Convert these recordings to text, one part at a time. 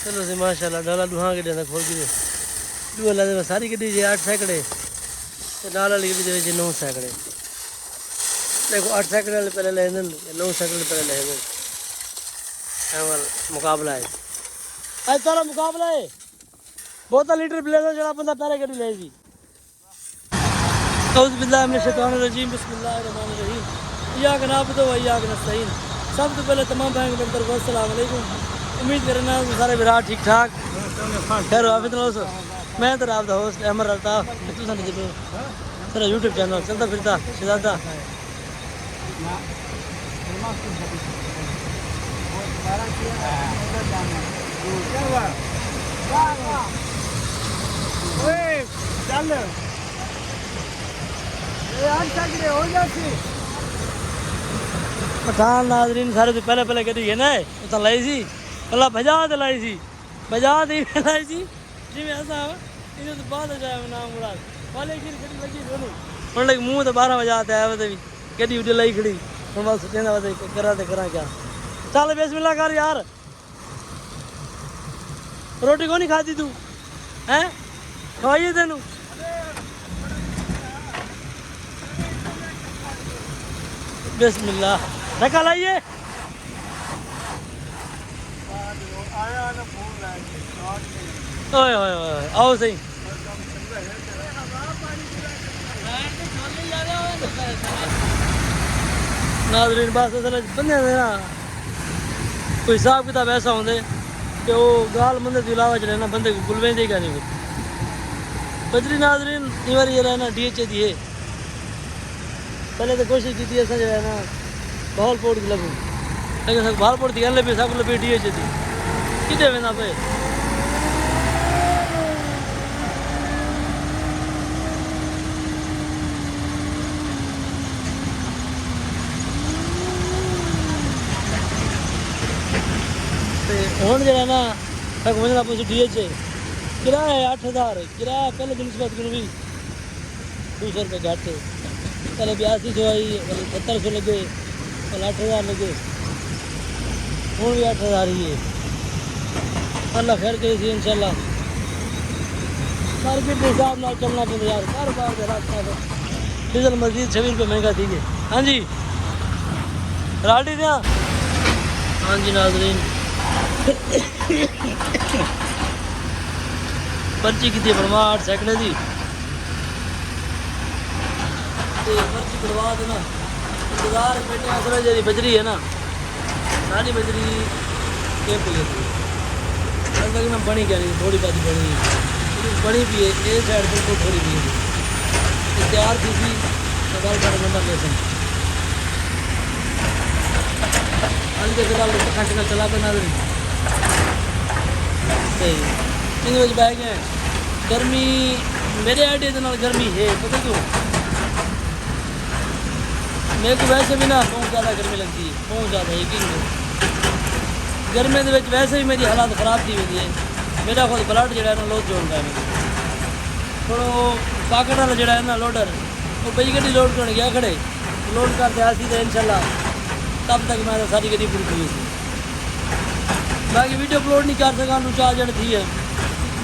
चलो जी माशाल्लाह डाला दुहा के देना खोल के दुआ ला सारी गड्डी जे 8 सैकड़े ते डाला वाली गड्डी दे 9 सैकड़े देखो 8 सैकड़े वाले पहले ले 9 सैकड़े पहले ले एवल मुकाबला है आज तारा मुकाबला है बहुत लीटर ब्लेजर जड़ा बंदा पहले गड्डी लेगी औज़ बिल्लाहि मिनश शैतानिर रजीम बिस्मिल्लाहिर रहमानिर रहीम इय्याका नअबुदु व इय्याका नस्तईन। सब तो पहले तमाम भाइयों को तरफ अस्सलाम वालेकुम। उम्मीद करना सारे विराट ठीक ठाक खैर हाफिज़ रहो। मैं तो आपका host Ahmad Altaf sir YouTube channel चलता फिरता शहजादा पठान नाजरीन सारे तो पहले पहले गड्डी है ना उतना लाई सी पहला बजा तो लाई सी बजा दी लाई सी जिमें ऐसा इन्हें तो बाद जाए नाम मुराद वाले की गड्डी लगी दोनों उन लगे मुंह तो 12 बजे आता है वो भी गड्डी उड़ी लाई खड़ी हम बस कहना बस करा क्या चल बिस्मिल्लाह कर यार। रोटी को नहीं खाती तू हैं खवाइए तेनू बिस्मिल्लाह रखा लाइए ओए ओए ओए आओ सही नाज़रीन बस असल बंदे ना कोई हिसाब किताब ऐसा होंगे कि वो गाल बंदे के अलावा जो है ना बंदे को बुलवेंदे क्या नहीं बजरी नाज़रीन कई बार ये रहना DH दी है पहले तो कोशिश की थी ऐसा जो है ना बहालपुर की लगू लेकिन सब बहालपुर थी लगे सब लगे DH थी कितने वेंदा पे हूँ जो है ना तक वजना पुछ DH किराया है 8000 किराया पहले दिन बात को भी 200 रुपये घट पहले 8200 आई पहले 1700 लगे पहले 8000 लगे हूँ भी 8000 ही है अल्लाह खैर करे इंशाल्लाह मार्केट के हिसाब ना चलना पड़े यार कारोबार के रास्ता डीजल मजीद 26 रुपये महंगा थी गए। हाँ जी राडी दिया हाँ जी नाजरीन पर्ची की थी बनवा 8 सैकड़े की पर्ची बनवा देना इंतजार बैठे असल जी बजरी है ना सारी बजरी के पी लगना बनी क्या नहीं थोड़ी बात बनी भी है ये साइड बिल्कुल थोड़ी भी है तैयार थी तो बंदा लेसन आज के फिलहाल खंड चला बना सही बजे बह गए गर्मी मेरे आइडिया के गर्मी है पता क्यों मेरे को वैसे भी ना बहुत ज़्यादा गर्मी लगती है बहुत ज़्यादा यकीन गर्मी के वैसे भी मेरी हालात ख़राब थी हुई है मेरा खुद ब्लड जो है ना लोड जोड़ता है मेरे थोड़ा पाकट वाला जो है ना लोडर वो बजी गड्डी लोड करने गया खड़े लोड करते आसी तो इंशाल्लाह तब तक मैं सारी गड्डी पूरी हुई थी बाकी वीडियो अपलोड नहीं कर सका चार जन थी है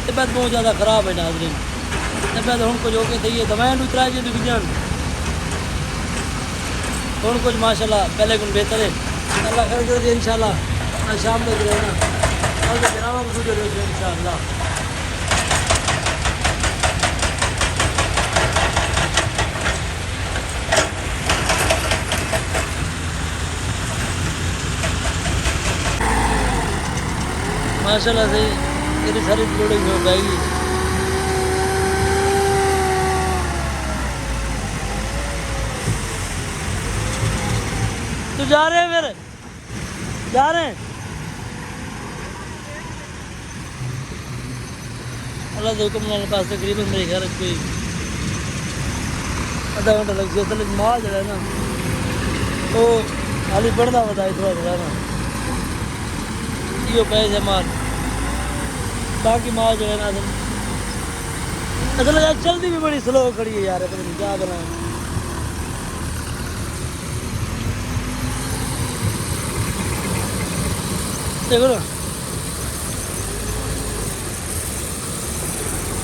तबियत बहुत ज़्यादा ख़राब है नाज़रीन तबियत हूँ कुछ होके थी है दवाएं उतरा जी दुख जान हूँ कुछ माशाल्लाह पहले कुछ बेहतर है अल्लाह खैर कर इंशाल्लाह आज शाम तक रहना कल तो गिराना मौजूद रहे इंशाल्लाह। माशाल्लाह से मेरी सारी लोडिंग हो पाएगी तो जा रहे हैं फिर जा रहे हैं अल्लाह के हुक्म के पास तकरीबन मेरे घर कोई आधा घंटा लग गया असल माल जो है ना वो खाली बढ़ता बताए थोड़ा ना यो पैसे माल बाकी माल जो है ना असल यार चलती भी बड़ी स्लो खड़ी है यार पता नहीं क्या बनाए देखो ना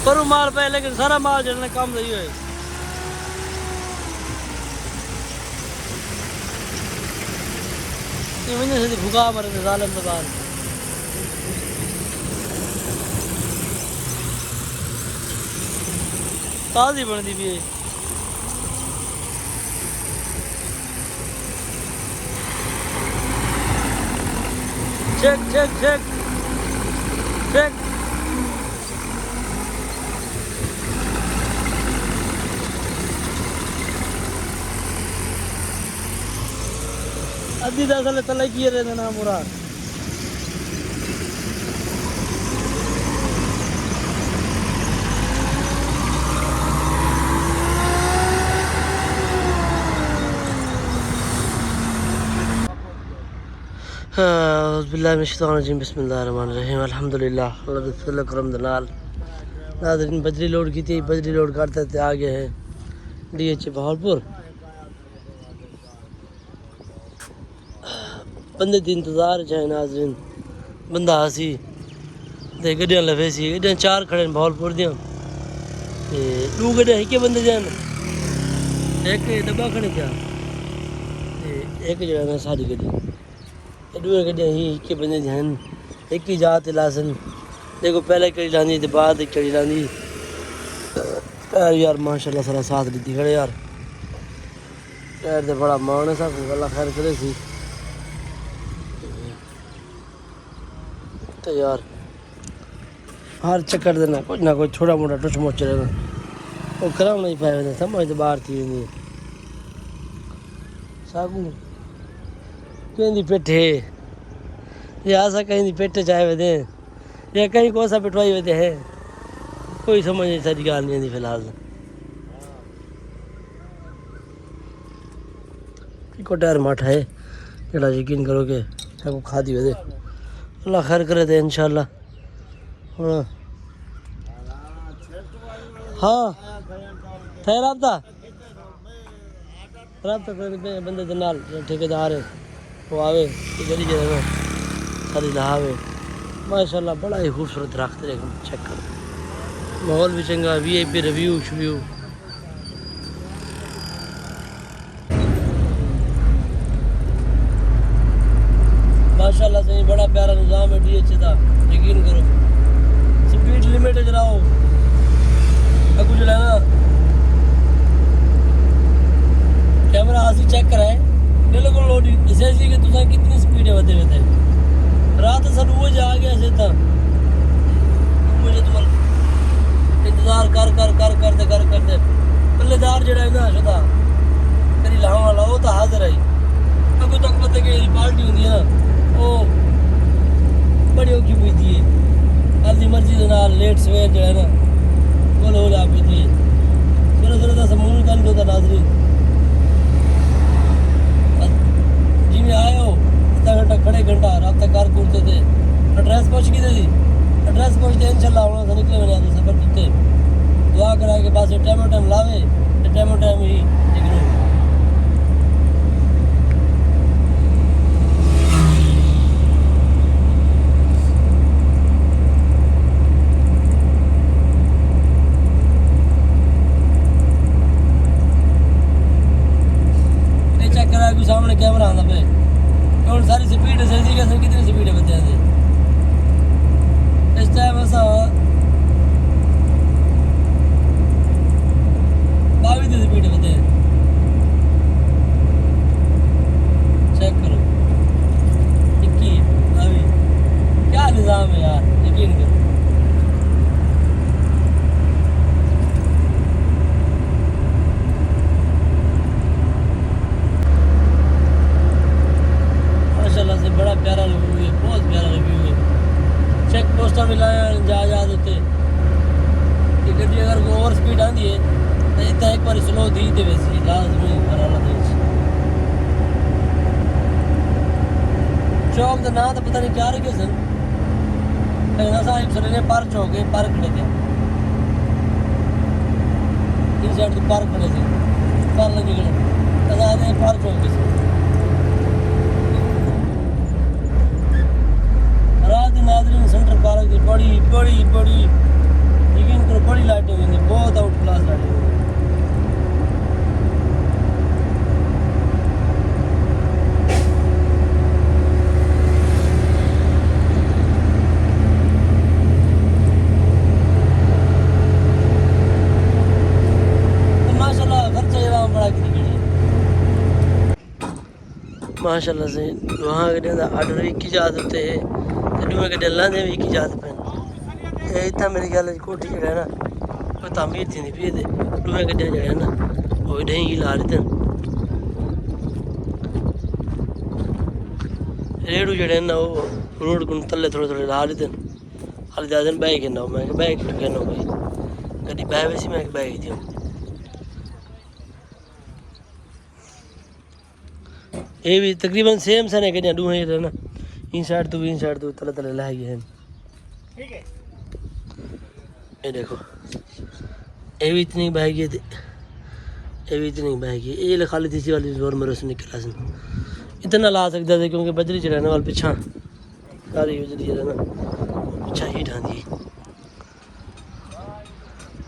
पर माल पे लेकिन सारा माल जड़ने काम रही है। ये वजह से भुगा मरे जालिम दबान ताजी बनती भी है। चेक चेक चेक चेक अद्धी दसल तले किए रहते ना मुराद बिस्मिल्लाहिर्रहमानिर्रहीम अल्हम्दुलिल्लाह करम दलाल नाज़रीन बजरी लोड की थी। बजरी लोड करते थे आगे हैं DH बहावलपुर। बंदे की इंतज़ार चाहे नाज़रीन बंदा हसी ते गड्डियां लफे सी गड्डियां 4 खड़े बहावलपुर दियां ते 2 गड्डियां एक बंदे जन एक डब्बा खड़े क्या एक जो है सारी गड्डी दूर गड्डियां ही एक बंदे जन एक ही जात लासन देखो पहले कड़ी लानी तो बाद एक कड़ी लानी यार माशाल्लाह सारा साथ दी खड़े यार यार तो बड़ा मान है सब अल्लाह खैर करे सी तो यार हर चक्कर देना कुछ ना कुछ छोटा मोटा टुच मोच रहना वो कराम नहीं पाए समझ तो बाहर थी वेंदी सागू कहीं पेठे या सा कहीं पेठे चाहे वे या कहीं को सा पिटवाई वे है कोई समझ नहीं सारी गाल नहीं आती फिलहाल को टायर माठा है जरा यकीन करो कि सबको खा दी वे अल्लाह खैर करे थे इंशाल्लाह। हाँ थे रबता बंदे के नाल ठेकेदार है वो आवे गली जो है सारी लहावे माशाल्लाह बड़ा ही खूबसूरत रखते रहे चेक कर माहौल भी चंगा VIP रिव्यू शव्यू माशाल्लाह से बड़ा प्यारा निज़ाम है DH का यकीन करो स्पीड लिमिट चलाओ अगू जो ना कैमरा आसी चेक कराए बिल्कुल लोडिंग इसे कि तुसा कितनी स्पीड है वधे वधे रात सानू वो जा गया से था मुझे तो इंतजार कर करते पल्लेदार जड़ा है ना शुदा तेरी लाहौं वाला वो तो हाजिर है अगू तक पता कि पार्टी होंदी है ना वो बड़ी औखी पुजदी है अपनी मर्जी के नाल लेट सवेर जो है ना बोल हो जा पुजदी है सवेरे का समूह का नहीं होता नाज़रीन जिमें आए हो आधा घंटा खड़े घंटा रात कर कूदते थे एड्रेस पहुँच गई थी एड्रेस पहुँचते इंशाल्लाह होना से निकले मैंने आते सफर करते दुआ करा के पास टाइम लावे तो टाइम ही निकलो। सामने कैमरा आंदा पे और सारी स्पीड है सही कैसे कितनी स्पीड है बच्चे से इस टाइम ऐसा 22 की स्पीड है बच्चे चेक करो 21 22 क्या निज़ाम है यार यकीन करो से बड़ा प्यारा रिव्यू है बहुत प्यारा रिव्यू है चेक पोस्टर भी लाया जा देते कि गड्डी अगर कोई ओवर स्पीड आती है तो इतना एक बार स्लो दी थे वैसे लाजमी कराना चौक का ना तो पता नहीं क्या रखे सन लेकिन असा सरे पार्क चौक है पार्क खड़े थे इन साइड तो पार्क खड़े थे पार्क लगे खड़े पार्क चौक है नाज़रीन सेंटर पार्क की बड़ी यकीन करो बड़ी माशाल्लाह से वहाँ गड्डियां दा आर्डर भी की जात उत्ते है ते दूए गड्डियां लांदे भी की जात पैन ये इतना मेरी गल कोठी जेड़ा है ना वो तामीर थी पी ते दूए गड्डियां जेड़ा है ना वो ढेई ही ला रहे रेड़ू जेड़े ना वो रोड को तले थोड़े थोड़े ला रहे हाल ज्यादा दिन बैग ना मैं बैग कहना भाई गड्डी बैग वैसी मैं बैग थी ये भी तकरीबन सेम सन है गड्डियां दूए ही ना इन साइड तो तले तले ला गए हैं ठीक है ये देखो ये भी इतनी बह गई ये भी इतनी बह गई ये खाली तीसरी वाली जोर मेरे से निकला सन इतना ला सकता था क्योंकि बजरी च रहने वाले पिछा सारी बजरी है ना पिछा ही ढांदी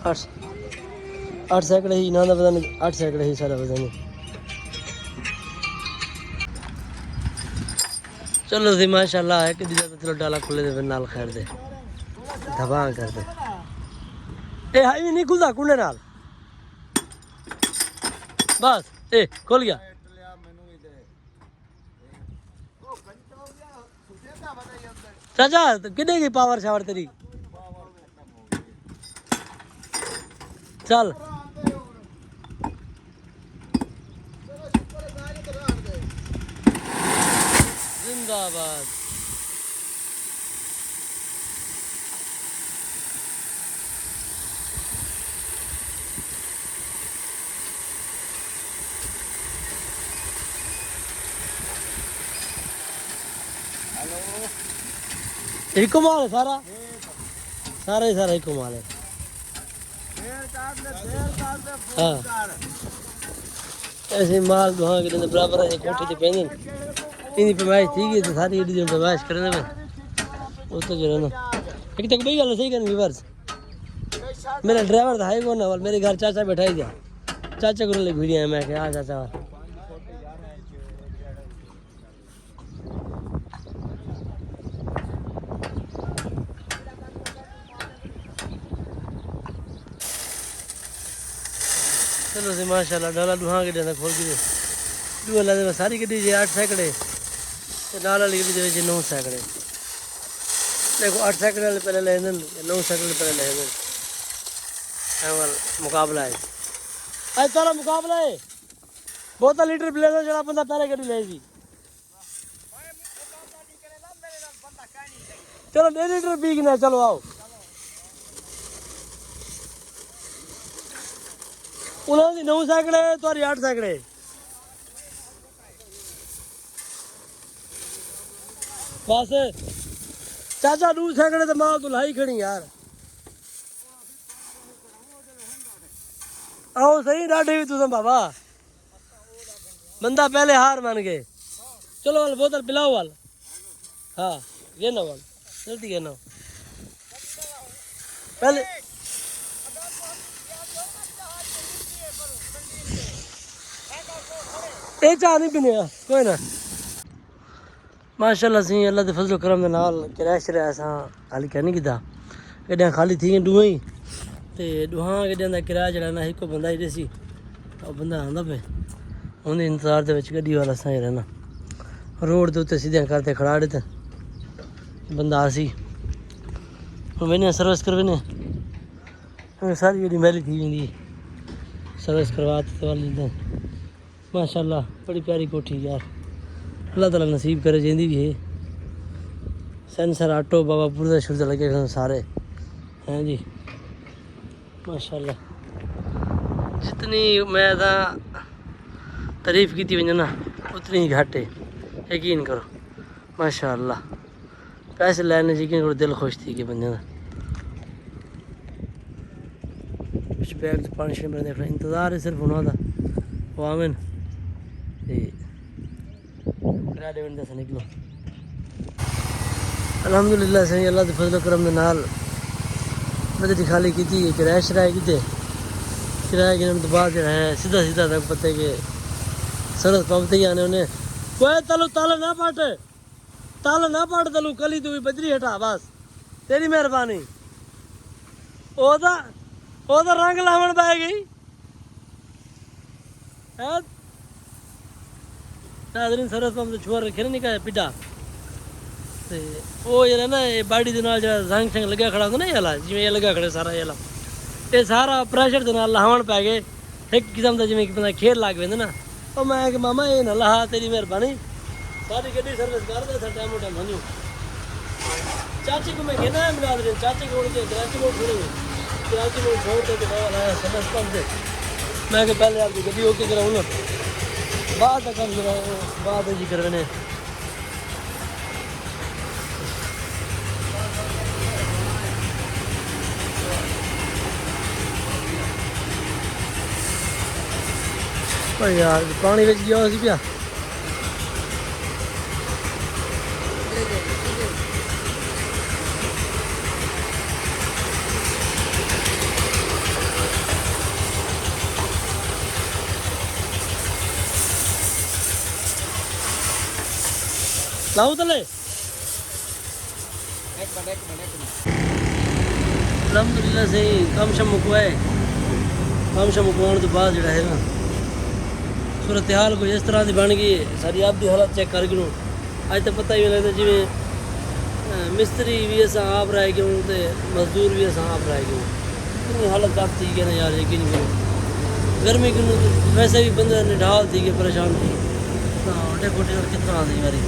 8 सैकड़े ही ना पता नहीं 8 सैकड़े ही सारा पता नहीं चलो जी माशाल्लाह है कि चलो डाला खुले दे नाल खैर दे धबा कर दे ए हाई नहीं खुलदा कुंडे नाल बस ए खोल गया चाचा कितने की पावर शावर तेरी चल जिंदाबाद एक माल है सारा सारा ही एक माल है हाँ ऐसे माल वहाँ के बराबर है कोठी से पहने इन्हीं पैमाइश थी गई तो सारी एडी पैमाइश करने में वो तो जो है ना एक तक भाई गल सही करनी वर्ष मेरा ड्राइवर था कौन ना मेरे घर चाचा बैठा ही गया चाचा को ले भिड़िया मैं क्या चाचा चलो जी माशाल्लाह डाला दुहा के देना खोल के दुआ ला दे सारी गड्डी जे 8 सैकड़े ते नाल वाली गड्डी दे 9 सैकड़े देखो 8 सैकड़े वाले पहले ले 9 सैकड़े पहले ले अवल मुकाबला है आज तारा मुकाबला है बोतल लीटर ब्लेजर जड़ा बंदा पहले गड्डी लेगी चलो 1.5 लीटर पी के चलो आओ उन्होंने 9 सैकड़े तुम्हारी 8 सैकड़े बस चाचा 2 सैकड़े तो मां तू लाई खड़ी यार आओ सही डाटे भी तुम बाबा बंदा पहले हार मान गए चलो वाल बोतल पिलाओ वाल हाँ गिनो वाल जल्दी गिनो पहले ये चाह नहीं पीने कोई ना माशाल्लाह सी अल्लाह के फजल करम दे नाल क्रैश रहा सा हाली क्या नहीं कीता गड्डियां खाली थी दूए ही ते दुहा गड्डियां दा किराया जड़ा ना एक बंदा ही सी और बंदा आंदा पे उन्हें इंतजार दे विच गड्डी वाला सा रहना रोड दे उत्ते सीधे करते खड़ा दे बंदा आसी हुण मैंने सर्विस करवाने सारी गड्डी मैली थी वेंदी सर्विस करवाते तो वाली दे माशाल्लाह बड़ी प्यारी कोठी यार अल्लाह ताला नसीब करे जेंदी भी है सेंसर ऑटो बाबा पुरजा शुरजा लगे सारे हैं जी माशाल्लाह जितनी मैं तारीफ की थी वजह ना उतनी ही घट है यकीन करो माशाल्लाह पैसे लेने यकीन करो दिल खुश थी कि बंदे का कुछ बैग तो पानी शेम देख रहा इंतज़ार है सिर्फ उन्होंने वो आमिन निकलो अल्हम्दुलिल्लाह सही अल्लाह के फजल करम दे नाल बजरी खाली की थी किराया शराया किते किराया गिनने तो बाद है सीधा सीधा तक पते के सरस पंप ते आने उन्हें कोई तलू ताला ना पाट तलू कली तू भी बजरी हटा बस तेरी मेहरबानी ओदा रंग लावण बह गई है ਨਾਜ਼ਰੀਨ ਸਰਵਿਸ ਪੰਪ ਤੇ ਛੁਆ ਰੱਖਿਆ ਨਹੀਂ ਕਾ ਪਿੱਡਾ ਤੇ ਉਹ ਜਿਹੜਾ ਨਾ ਇਹ ਬਾਡੀ ਦੇ ਨਾਲ ਜਿਹੜਾ ਜ਼ੰਗ ਸ਼ੰਗ ਲੱਗਿਆ ਖੜਾ ਹੁੰਦਾ ਨਾ ਇਹ ਵਾਲਾ ਜਿਵੇਂ ਇਹ ਲੱਗਾ ਖੜਾ ਸਾਰਾ ਇਹ ਵਾਲਾ ਇਹ ਸਾਰਾ ਪ੍ਰੈਸ਼ਰ ਦੇ ਨਾਲ ਲਾਹਣ ਪੈ ਗਏ ਇੱਕ ਕਿਸਮ ਦਾ ਜਿਵੇਂ ਕਿ ਬੰਦਾ ਖੇਡ ਲੱਗ ਪੈਂਦਾ ਨਾ ਉਹ ਮੈਂ ਕਿ ਮਾਮਾ ਇਹ ਨਾ ਲਾਹ ਤੇਰੀ ਮਿਹਰਬਾਨੀ ਸਾਡੀ ਗੱਡੀ ਸਰਵਿਸ ਕਰ ਦੇ ਸਾਡਾ ਮੋਟਾ ਮੰਨੂ चाची को मैं कहना है मिला दे चाची को के कराची मोड़ छोड़ेंगे कराची मोड़ छोड़ के बाहर आया सर्विस पंप से मैं कि पहले आपकी गड्डी ओके कराऊँ ना बाद का काम जरा बाद जी करवाने यार पानी बिच गया सी पिया लाओ तले अलहमदुलिल्लाह से कम शम मुकवाए कम शम मुकवाने तो बाद जड़ा है ना सूरत हाल कोई इस तरह की बन गई है सारी आप की हालत चेक कर गए अज तो पता ही नहीं लगता जिमें मिस्त्री भी असा आप रह गए तो मजदूर भी असा आप रह गए इतनी हालत आप थी गई ना यार यकीन करो गर्मी की वैसे भी बंदे निढाल थी गए परेशान थी हाँ गोटे गोटे कितना आती मेरी